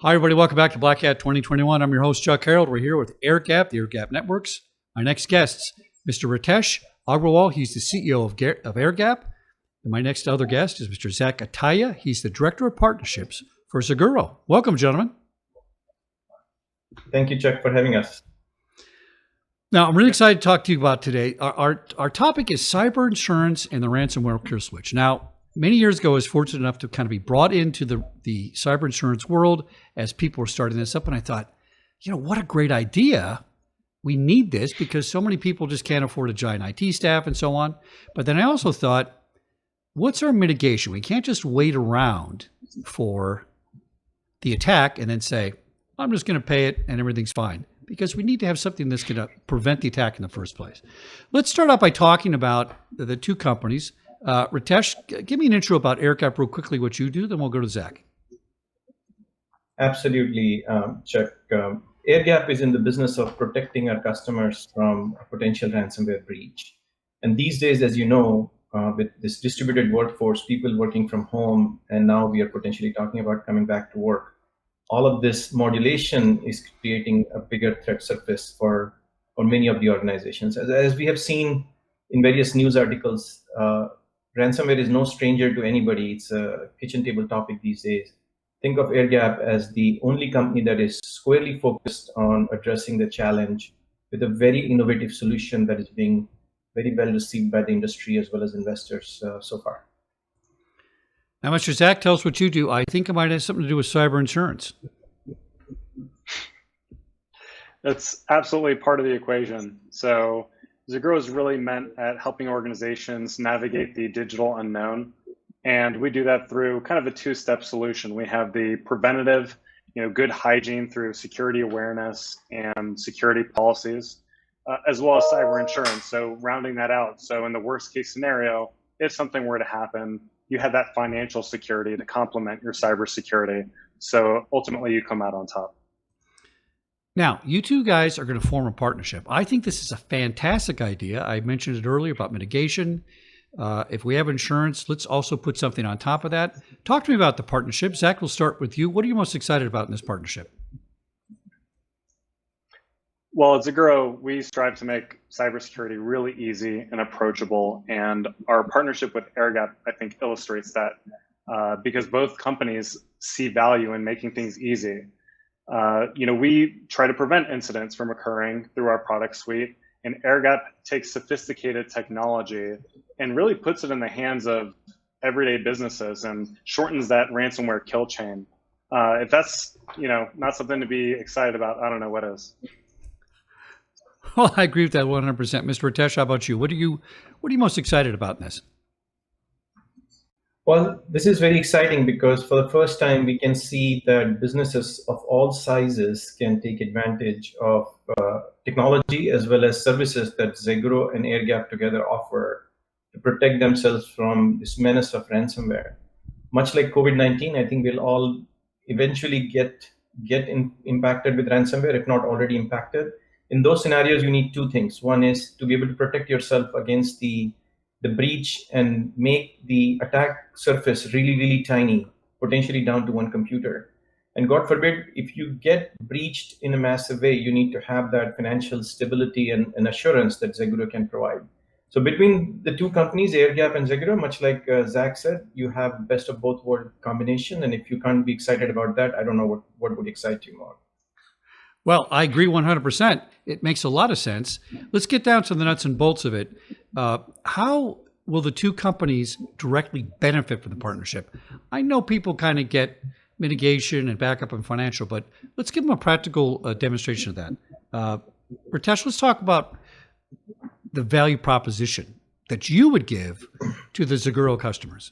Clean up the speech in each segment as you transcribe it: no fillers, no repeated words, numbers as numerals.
Hi, everybody. Welcome back to Black Hat 2021. I'm your host, Chuck Harold. We're here with Airgap, the Airgap Networks. Our next guest, Mr. Ritesh Agrawal. He's the CEO of Airgap. And my next other guest is Mr. Zach Atya. He's the Director of Partnerships for Zeguro. Welcome, gentlemen. Thank you, Chuck, for having us. Now, I'm really excited to talk to you about today. Our topic is cyber insurance and the ransomware kill switch. Now, many years ago, I was fortunate enough to kind of be brought into the cyber insurance world as people were starting this up. And I thought, what a great idea. We need this because so many people just can't afford a giant IT staff and so on. But then I also thought, what's our mitigation? We can't just wait around for the attack and then say, I'm just going to pay it and everything's fine. Because we need to have something that's going to prevent the attack in the first place. Let's start out by talking about the two companies. Ritesh, give me an intro about Airgap real quickly, what you do, then we'll go to Zach. Absolutely, Chuck. Airgap is in the business of protecting our customers from a potential ransomware breach. And these days, as you know, with this distributed workforce, people working from home, and now we are potentially talking about coming back to work, all of this modulation is creating a bigger threat surface for many of the organizations. As we have seen in various news articles, ransomware is no stranger to anybody. It's a kitchen table topic these days. Think of Airgap as the only company that is squarely focused on addressing the challenge with a very innovative solution that is being very well received by the industry as well as investors so far. Now, Mr. Zach, tell us what you do. I think it might have something to do with cyber insurance. That's absolutely part of the equation. So Zeguro is really meant at helping organizations navigate the digital unknown. And we do that through kind of a two-step solution. We have the preventative, good hygiene through security awareness and security policies, as well as cyber insurance. So rounding that out. So in the worst case scenario, if something were to happen, you have that financial security to complement your cybersecurity. So ultimately, you come out on top. Now, you two guys are going to form a partnership. I think this is a fantastic idea. I mentioned it earlier about mitigation. If we have insurance, let's also put something on top of that. Talk to me about the partnership. Zach, we'll start with you. What are you most excited about in this partnership? Well, at Zeguro, we strive to make cybersecurity really easy and approachable. And our partnership with Airgap, I think, illustrates that because both companies see value in making things easy. We try to prevent incidents from occurring through our product suite. And Airgap takes sophisticated technology and really puts it in the hands of everyday businesses and shortens that ransomware kill chain. If that's, not something to be excited about, I don't know what is. Well, I agree with that 100%. Mr. Ritesh, how about you? What are you most excited about in this? Well, this is very exciting because for the first time, we can see that businesses of all sizes can take advantage of technology as well as services that Zeguro and Airgap together offer to protect themselves from this menace of ransomware. Much like COVID-19, I think we'll all eventually get impacted with ransomware, if not already impacted. In those scenarios, you need two things. One is to be able to protect yourself against the breach and make the attack surface really, really tiny, potentially down to one computer. And God forbid, if you get breached in a massive way, you need to have that financial stability and assurance that Zeguro can provide. So between the two companies, Airgap and Zeguro, much like Zach said, you have best of both world combination. And if you can't be excited about that, I don't know what would excite you more. Well, I agree 100%. It makes a lot of sense. Let's get down to the nuts and bolts of it. How will the two companies directly benefit from the partnership? I know people kind of get mitigation and backup and financial, but let's give them a practical demonstration of that. Ritesh, let's talk about the value proposition that you would give to the Zeguro customers.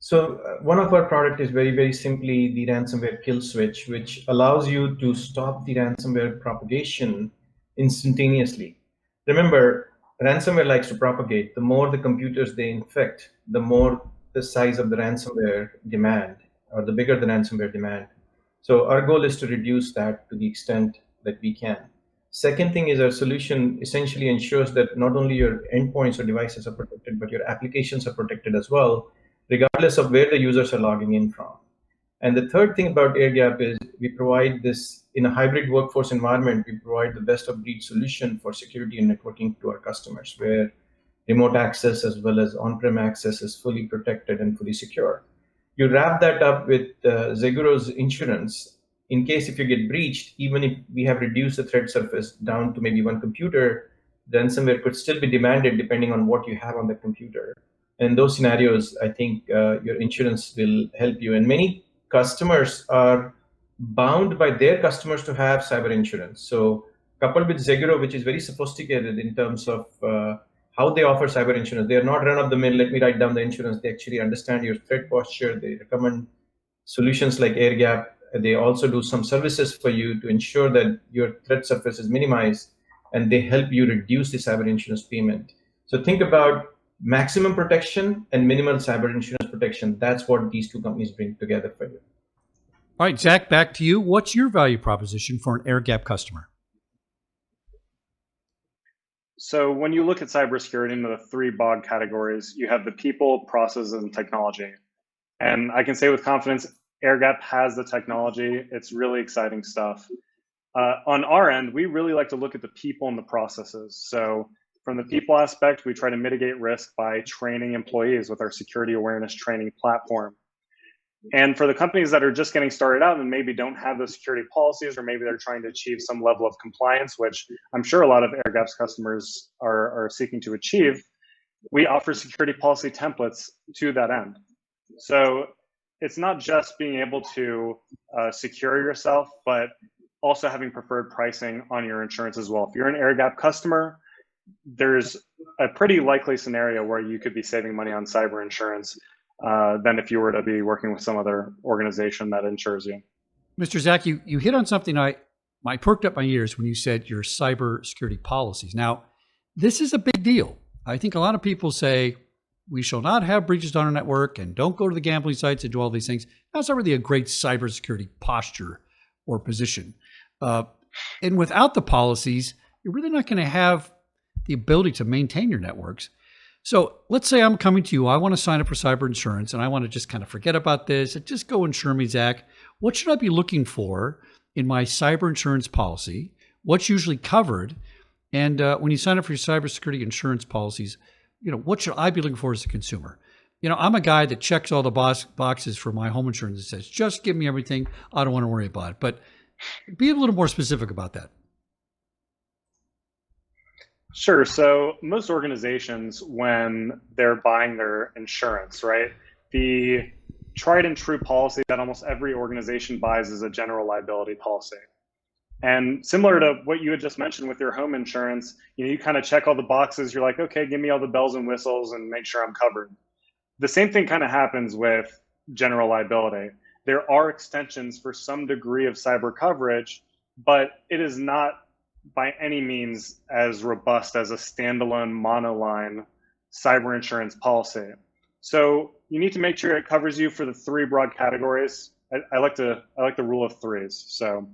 So one of our product is very, very simply the ransomware kill switch, which allows you to stop the ransomware propagation instantaneously. Remember, ransomware likes to propagate. The more the computers they infect, the more the size of the ransomware demand, or the bigger the ransomware demand. So our goal is to reduce that to the extent that we can. Second thing is our solution essentially ensures that not only your endpoints or devices are protected, but your applications are protected as well, regardless of where the users are logging in from. And the third thing about Airgap is we provide this in a hybrid workforce environment. We provide the best of breed solution for security and networking to our customers, where remote access as well as on-prem access is fully protected and fully secure. You wrap that up with Zegro's insurance. In case if you get breached, even if we have reduced the threat surface down to maybe one computer, the ransomware could still be demanded depending on what you have on the computer. And in those scenarios, I think your insurance will help you. And many customers are bound by their customers to have cyber insurance. So coupled with Zegro, which is very sophisticated in terms of how they offer cyber insurance, they are not run of the mill, let me write down the insurance. They actually understand your threat posture. They recommend solutions like Airgap. They also do some services for you to ensure that your threat surface is minimized, and they help you reduce the cyber insurance payment. So think about maximum protection and minimal cyber insurance protection. That's what these two companies bring together for you. All right, Zach, back to you. What's your value proposition for an Airgap customer? So when you look at cybersecurity into the three broad categories, you have the people, processes, and technology. And I can say with confidence, Airgap has the technology. It's really exciting stuff. On our end, we really like to look at the people and the processes. So from the people aspect, we try to mitigate risk by training employees with our security awareness training platform. And for the companies that are just getting started out and maybe don't have the security policies, or maybe they're trying to achieve some level of compliance, which I'm sure a lot of Airgap's customers are seeking to achieve, we offer security policy templates to that end. So it's not just being able to secure yourself, but also having preferred pricing on your insurance as well. If you're an Airgap customer, there's a pretty likely scenario where you could be saving money on cyber insurance than if you were to be working with some other organization that insures you. Mr. Zach, you hit on something I perked up my ears when you said your cyber security policies. Now, this is a big deal. I think a lot of people say we shall not have breaches on our network and don't go to the gambling sites and do all these things. That's not really a great cybersecurity posture or position. And without the policies, you're really not going to have the ability to maintain your networks. So let's say I'm coming to you. I want to sign up for cyber insurance and I want to just kind of forget about this and just go insure me, Zach. What should I be looking for in my cyber insurance policy? What's usually covered? And when you sign up for your cybersecurity insurance policies, what should I be looking for as a consumer? I'm a guy that checks all the boxes for my home insurance and says, just give me everything. I don't want to worry about it. But be a little more specific about that. Sure. So most organizations, when they're buying their insurance, right, the tried and true policy that almost every organization buys is a general liability policy. And similar to what you had just mentioned with your home insurance, you kind of check all the boxes. You're like, okay, give me all the bells and whistles and make sure I'm covered. The same thing kind of happens with general liability. There are extensions for some degree of cyber coverage, but it is not by any means as robust as a standalone monoline cyber insurance policy. So you need to make sure it covers you for the three broad categories. I like the rule of threes. So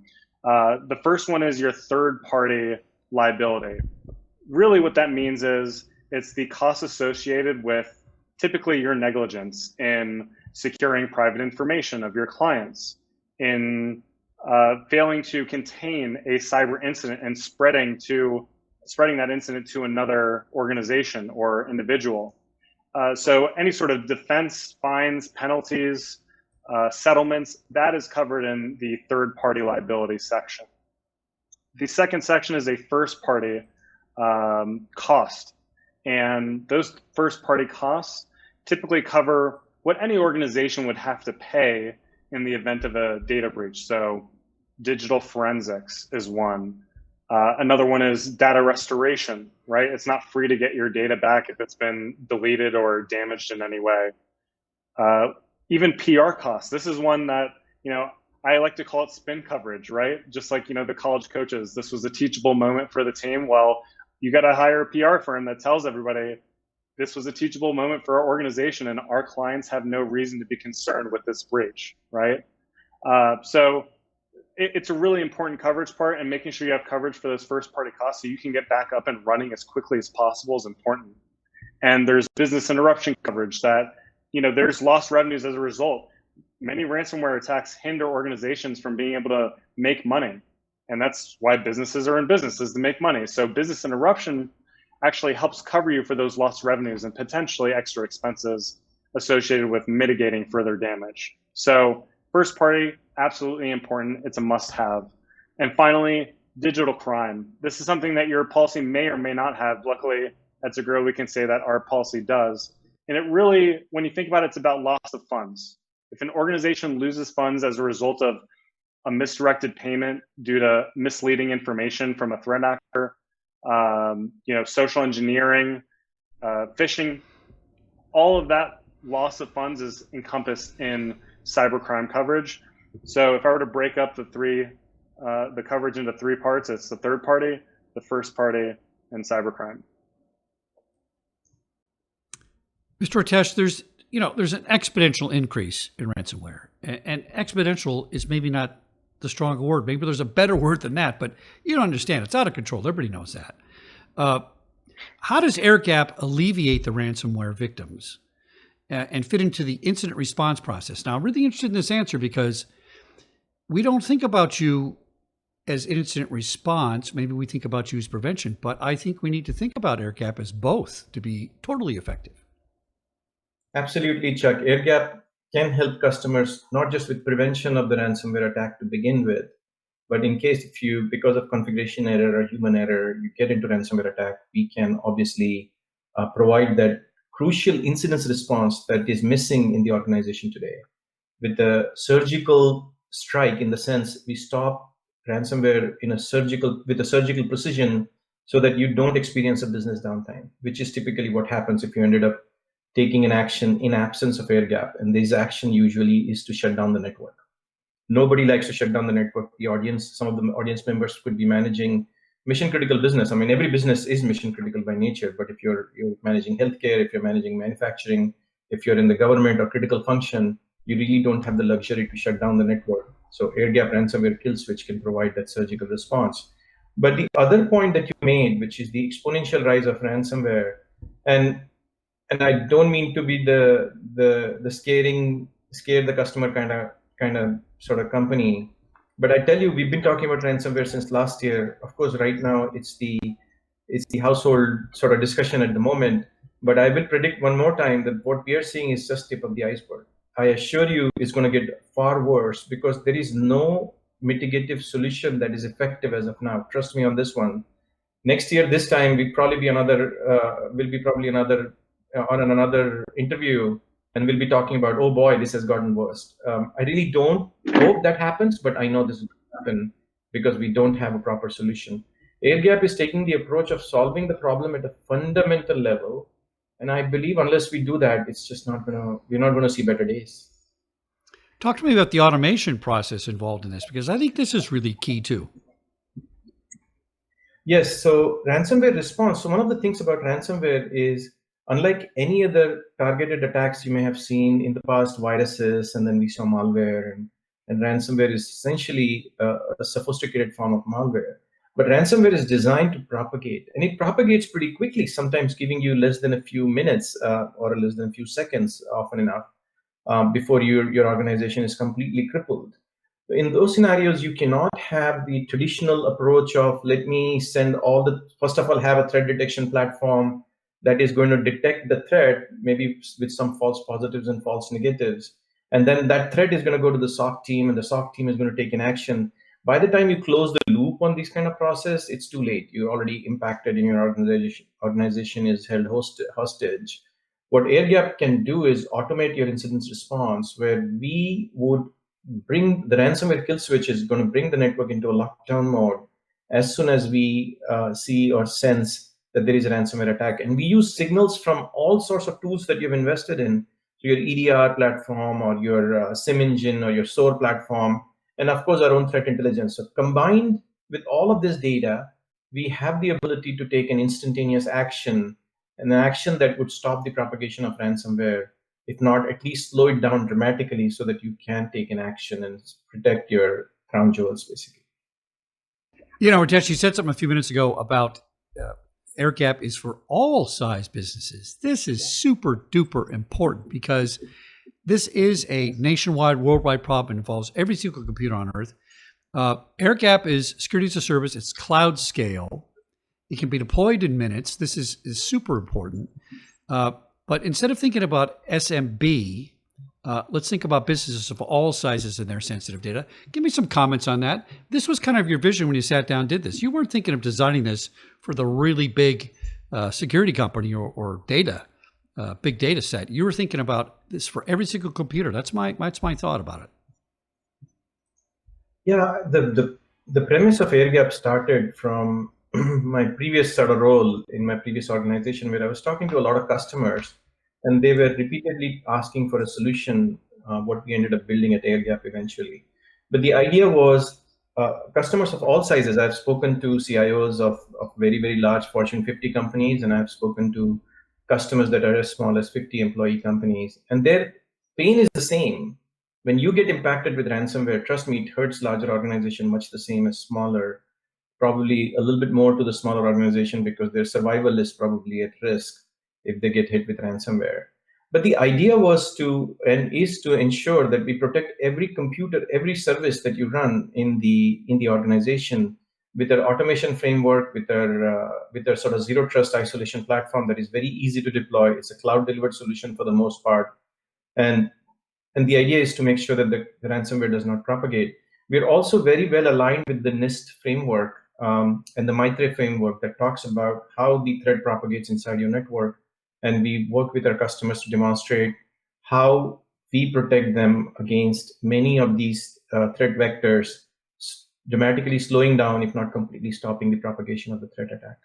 the first one is your third party liability. Really what that means is it's the cost associated with typically your negligence in securing private information of your clients, in failing to contain a cyber incident and spreading that incident to another organization or individual. So any sort of defense, fines, penalties, settlements, that is covered in the third party liability section. The second section is a first party cost. And those first party costs typically cover what any organization would have to pay in the event of a data breach. So digital forensics is one. Another one is data restoration, right? It's not free to get your data back if it's been deleted or damaged in any way. Even PR costs. This is one that, I like to call it spin coverage, right? Just like, the college coaches, this was a teachable moment for the team. Well, you got to hire a PR firm that tells everybody this was a teachable moment for our organization and our clients have no reason to be concerned with this breach, right? So it's a really important coverage part, and making sure you have coverage for those first party costs so you can get back up and running as quickly as possible is important. And there's business interruption coverage that, there's lost revenues as a result. many ransomware attacks hinder organizations from being able to make money. And that's why businesses are in business, is to make money. So business interruption actually helps cover you for those lost revenues and potentially extra expenses associated with mitigating further damage. So first party, absolutely important. It's a must have. And finally, digital crime. This is something that your policy may or may not have. Luckily, at Zagro, we can say that our policy does. And it really, when you think about it, it's about loss of funds. If an organization loses funds as a result of a misdirected payment due to misleading information from a threat actor, social engineering, phishing, all of that loss of funds is encompassed in cybercrime coverage. So if I were to break up the coverage into three parts, it's the third party, the first party, and cybercrime. Mr. Ritesh, there's an exponential increase in ransomware, and exponential is maybe not the stronger word. Maybe there's a better word than that, but you don't understand. It's out of control. Everybody knows that. How does Airgap alleviate the ransomware victims and fit into the incident response process? Now, I'm really interested in this answer because we don't think about you as incident response. Maybe we think about you as prevention, but I think we need to think about Airgap as both to be totally effective. Absolutely, Chuck. Airgap can help customers not just with prevention of the ransomware attack to begin with, but in case if you, because of configuration error or human error, you get into ransomware attack, we can obviously provide that crucial incident response that is missing in the organization today. With the surgical strike, in the sense we stop ransomware with a surgical precision so that you don't experience a business downtime, which is typically what happens if you ended up taking an action in absence of Airgap. And this action usually is to shut down the network. Nobody likes to shut down the network. The audience, some of the audience members could be managing mission critical business. I mean, every business is mission critical by nature, but if you're managing healthcare, if you're managing manufacturing, if you're in the government or critical function, you really don't have the luxury to shut down the network. So Airgap ransomware kill switch can provide that surgical response. But the other point that you made, which is the exponential rise of ransomware, and I don't mean to be the scare the customer kind of sort of company, but I tell you, we've been talking about ransomware since last year. Of course, right now it's the household sort of discussion at the moment. But I will predict one more time that what we are seeing is just tip of the iceberg. I assure you, it's going to get far worse because there is no mitigative solution that is effective as of now. Trust me on this one. Next year, this time, we'll probably be on another interview, and we'll be talking about, oh boy, this has gotten worse. I really don't hope that happens, but I know this will happen because we don't have a proper solution. Airgap is taking the approach of solving the problem at a fundamental level. And I believe unless we do that, it's just we're not going to see better days. Talk to me about the automation process involved in this, because I think this is really key too. Yes, so ransomware response. So one of the things about ransomware is, unlike any other targeted attacks you may have seen in the past, viruses, and then we saw malware, and ransomware is essentially a sophisticated form of malware. But ransomware is designed to propagate, and it propagates pretty quickly, sometimes giving you less than a few minutes or less than a few seconds, often enough, before your organization is completely crippled. In those scenarios, you cannot have the traditional approach of, let me send first of all, have a threat detection platform that is going to detect the threat, maybe with some false positives and false negatives. And then that threat is going to go to the SOC team, and the SOC team is going to take an action. By the time you close the loop on this kind of process, it's too late. You're already impacted and your organization is held hostage. What Airgap can do is automate your incident response, where we would bring the ransomware kill switch is going to bring the network into a lockdown mode as soon as we see or sense that there is a ransomware attack. And we use signals from all sorts of tools that you've invested in, so your EDR platform or your SIM engine or your SOAR platform, and of course our own threat intelligence. So combined with all of this data, we have the ability to take an instantaneous action, an action that would stop the propagation of ransomware, if not at least slow it down dramatically so that you can take an action and protect your crown jewels, basically. You know, Ritesh, you said something a few minutes ago about Airgap is for all size businesses. This is super duper important because This is a nationwide, worldwide problem. It involves every single computer on Earth. Airgap is security as a service. It's cloud scale. It can be deployed in minutes. This is super important. But instead of thinking about SMB, let's think about businesses of all sizes and their sensitive data. Give me some comments on that. This was kind of your vision when you sat down and did this. You weren't thinking of designing this for the really big security company or data, big data set. You were thinking about this for every single computer. That's my thought about it. Yeah, the premise of Airgap started from my previous sort of role in my previous organization, where I was talking to a lot of customers, and they were repeatedly asking for a solution, what we ended up building at Airgap eventually. But the idea was customers of all sizes. I've spoken to CIOs of very, very large Fortune 50 companies, and I've spoken to customers that are as small as 50 employee companies, and their pain is the same. When you get impacted with ransomware, trust me, it hurts larger organization much the same as smaller, probably a little bit more to the smaller organization because their survival is probably at risk if they get hit with ransomware. But the idea was to and is to ensure that we protect every computer, every service that you run in the organization with our automation framework, with our sort of zero trust isolation platform that is very easy to deploy. It's a cloud delivered solution for the most part, and the idea is to make sure that the ransomware does not propagate. We're also very well aligned with the NIST framework and the MITRE framework that talks about how the threat propagates inside your network. And we work with our customers to demonstrate how we protect them against many of these threat vectors, dramatically slowing down, if not completely stopping the propagation of the threat attack.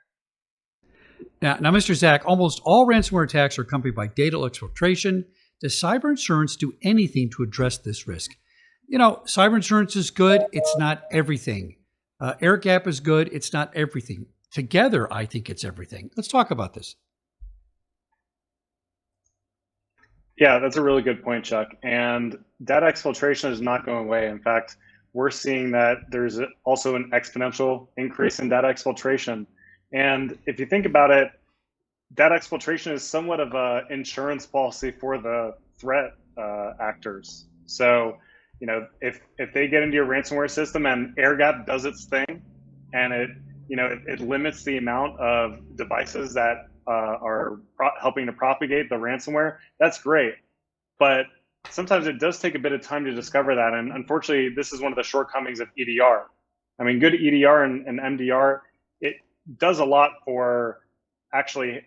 Now, Mr. Zach, almost all ransomware attacks are accompanied by data exfiltration. Does cyber insurance do anything to address this risk? You know, cyber insurance is good. It's not everything. Airgap is good. It's not everything. Together, I think it's everything. Let's talk about this. Yeah, that's a really good point, Chuck. And data exfiltration is not going away. In fact, we're seeing that there's also an exponential increase in data exfiltration. And if you think about it, data exfiltration is somewhat of an insurance policy for the threat actors. So, you know, if they get into your ransomware system and Airgap does its thing, and it limits the amount of devices that are helping to propagate the ransomware, that's great. But sometimes it does take a bit of time to discover that. And unfortunately, this is one of the shortcomings of EDR. I mean, good EDR and MDR, it does a lot for actually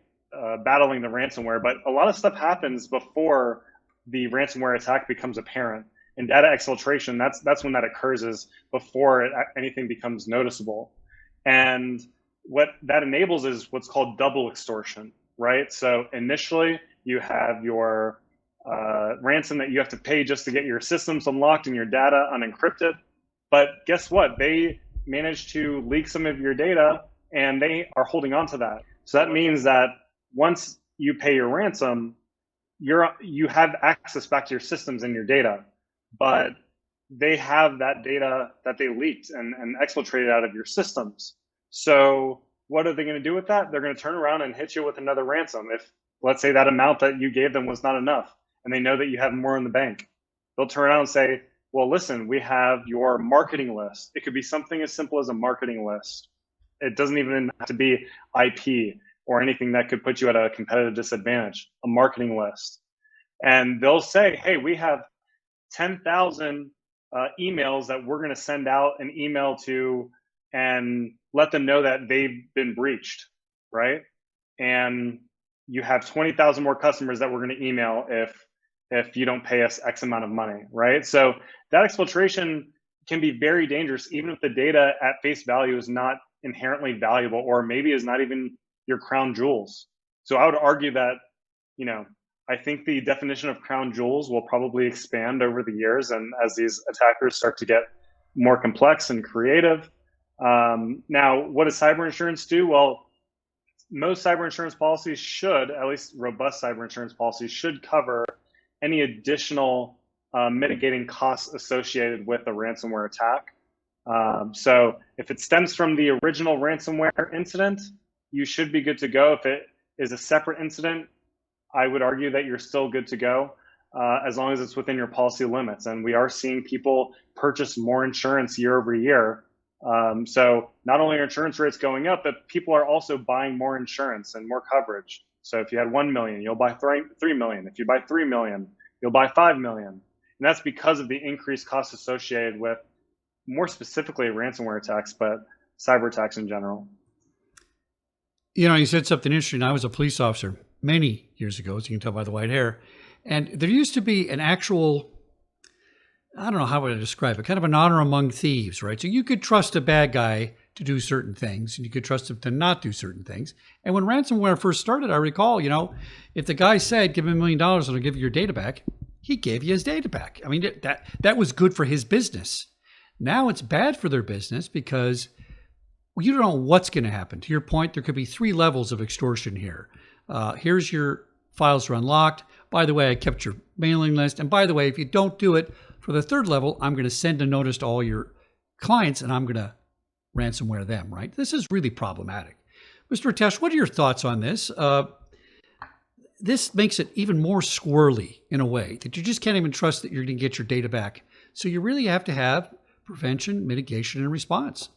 battling the ransomware, but a lot of stuff happens before the ransomware attack becomes apparent. And data exfiltration, that's when that occurs, is before anything becomes noticeable. And what that enables is what's called double extortion, right? So initially you have your ransom that you have to pay just to get your systems unlocked and your data unencrypted. But guess what? They managed to leak some of your data and they are holding on to that. So that means that once you pay your ransom, you have access back to your systems and your data, but they have that data that they leaked and exfiltrated out of your systems. So what are they going to do with that? They're going to turn around and hit you with another ransom. If, let's say, that amount that you gave them was not enough and they know that you have more in the bank, they'll turn around and say, well, listen, we have your marketing list. It could be something as simple as a marketing list. It doesn't even have to be IP or anything that could put you at a competitive disadvantage, a marketing list. And they'll say, hey, we have 10,000 emails that we're going to send out an email to and let them know that they've been breached, right? And you have 20,000 more customers that we're going to email if you don't pay us X amount of money, right? So that exfiltration can be very dangerous, even if the data at face value is not inherently valuable, or maybe is not even your crown jewels. So I would argue that, you know, I think the definition of crown jewels will probably expand over the years, and as these attackers start to get more complex and creative. Now, what does cyber insurance do? Well, most cyber insurance policies should, at least robust cyber insurance policies, should cover any additional mitigating costs associated with a ransomware attack. So if it stems from the original ransomware incident, you should be good to go. If it is a separate incident, I would argue that you're still good to go. as long as it's within your policy limits. And we are seeing people purchase more insurance year over year. So not only are insurance rates going up, but people are also buying more insurance and more coverage. So if you had 1 million, you'll buy 3 million. If you buy 3 million, you'll buy 5 million. And that's because of the increased costs associated with, more specifically, ransomware attacks, but cyber attacks in general. You know, you said something interesting. I was a police officer many years ago, as you can tell by the white hair. And there used to be an actual, I don't know how would I describe it, kind of an honor among thieves, right? So you could trust a bad guy to do certain things, and you could trust him to not do certain things. And when ransomware first started, I recall, you know, if the guy said, give him $1 million and I'll give you your data back, he gave you his data back. I mean, that was good for his business. Now it's bad for their business because you don't know what's going to happen. To your point, there could be 3 levels of extortion here. Here's your files are unlocked. By the way, I kept your mailing list. And by the way, if you don't do it for the 3rd level, I'm going to send a notice to all your clients and I'm going to ransomware them, right? This is really problematic. Mr. Ritesh, what are your thoughts on this? This makes it even more squirrely in a way that you just can't even trust that you're going to get your data back. So you really have to have prevention, mitigation, and response.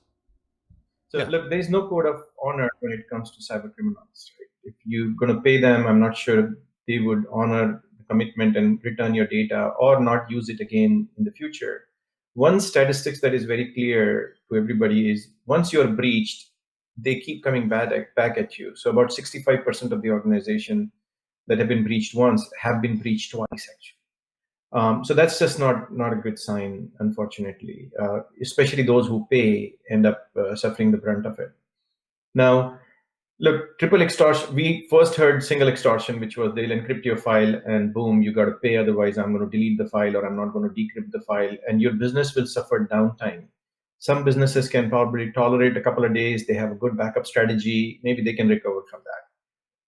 So look, there's no code of honor when it comes to cyber criminals. Right? If you're going to pay them, I'm not sure they would honor the commitment and return your data or not use it again in the future. One statistics that is very clear to everybody is once you're breached, they keep coming back at you. So about 65% of the organization that have been breached once have been breached twice, actually. So that's just not a good sign, unfortunately. Especially those who pay end up suffering the brunt of it. Now, look, triple extortion, we first heard single extortion, which was they'll encrypt your file and boom, you got to pay, otherwise I'm going to delete the file or I'm not going to decrypt the file, and your business will suffer downtime. Some businesses can probably tolerate a couple of days, they have a good backup strategy, maybe they can recover from that.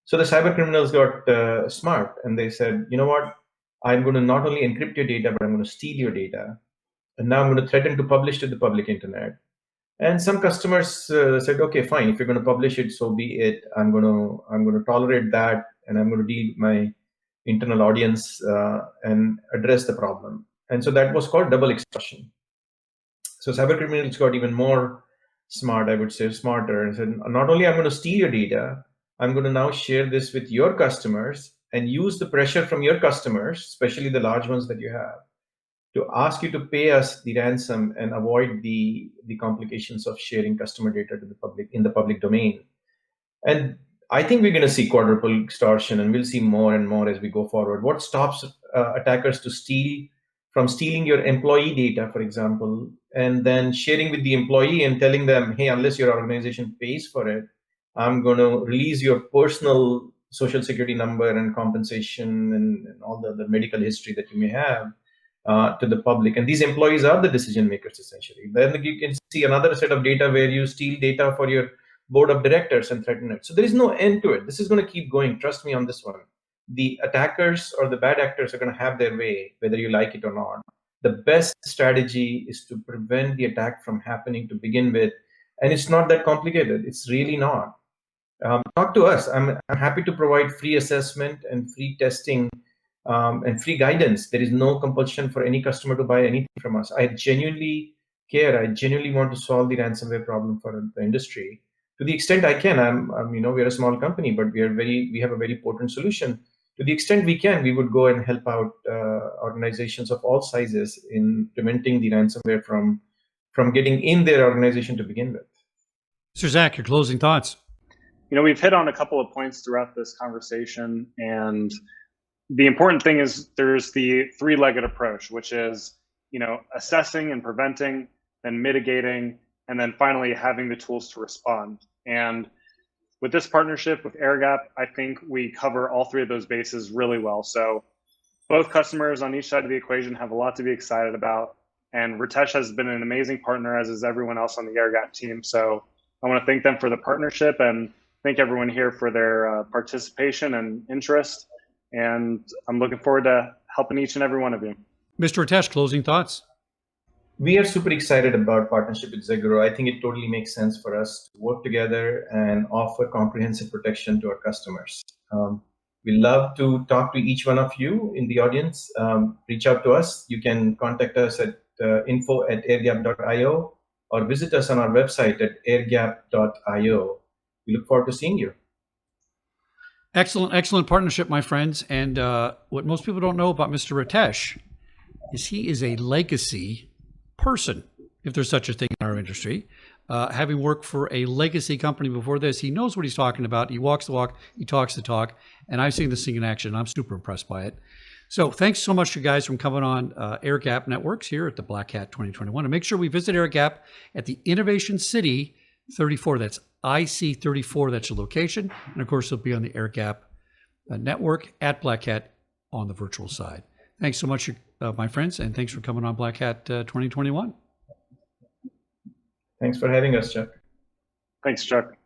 So the cyber criminals got smart and they said, you know what, I'm going to not only encrypt your data, but I'm going to steal your data. And now I'm going to threaten to publish to the public internet. And some customers said, okay, fine, if you're going to publish it, so be it. I'm going to tolerate that, and I'm going to deal with my internal audience and address the problem. And so that was called double extortion. So cyber criminals got even more smart, I would say, smarter, and said, not only I'm going to steal your data, I'm going to now share this with your customers and use the pressure from your customers, especially the large ones that you have, to ask you to pay us the ransom and avoid the complications of sharing customer data to the public in the public domain. And I think we're going to see quadruple extortion, and we'll see more and more as we go forward. What stops attackers to stealing your employee data, for example, and then sharing with the employee and telling them, hey, unless your organization pays for it, I'm going to release your personal social security number and compensation and all the medical history that you may have to the public. And these employees are the decision makers, essentially. Then you can see another set of data where you steal data for your board of directors and threaten it. So there is no end to it. This is going to keep going. Trust me on this one. The attackers or the bad actors are going to have their way, whether you like it or not. The best strategy is to prevent the attack from happening to begin with. And it's not that complicated. It's really not. Talk to us. I'm happy to provide free assessment and free testing and free guidance. There is no compulsion for any customer to buy anything from us. I genuinely care. I genuinely want to solve the ransomware problem for the industry to the extent I can. We're a small company, but we have a very potent solution. To the extent we can, we would go and help out organizations of all sizes in preventing the ransomware from getting in their organization to begin with. Mr. Zach, your closing thoughts. We've hit on a couple of points throughout this conversation, and the important thing is there's the 3-legged approach, which is, assessing and preventing, then mitigating, and then finally having the tools to respond. And with this partnership with Airgap, I think we cover all 3 of those bases really well. So both customers on each side of the equation have a lot to be excited about. And Ritesh has been an amazing partner, as is everyone else on the Airgap team. So I want to thank them for the partnership and thank everyone here for their participation and interest. And I'm looking forward to helping each and every one of you. Mr. Ritesh, closing thoughts. We are super excited about partnership with Zegro. I think it totally makes sense for us to work together and offer comprehensive protection to our customers. We love to talk to each one of you in the audience. Reach out to us. You can contact us at info@airgap.io or visit us on our website at airgap.io. We look forward to seeing you. Excellent partnership, my friends. And what most people don't know about Mr. Ritesh is he is a legacy person, if there's such a thing in our industry. Having worked for a legacy company before this, he knows what he's talking about. He walks the walk, he talks the talk, and I've seen this thing in action. I'm super impressed by it. So thanks so much, you guys, for coming on Airgap Networks here at the Black Hat 2021. And make sure we visit Airgap at the Innovation City 34. That's IC 34. That's your location. And of course, it'll be on the Airgap network at Black Hat on the virtual side. Thanks so much, my friends, and thanks for coming on Black Hat 2021. Thanks for having us, Chuck. Thanks, Chuck.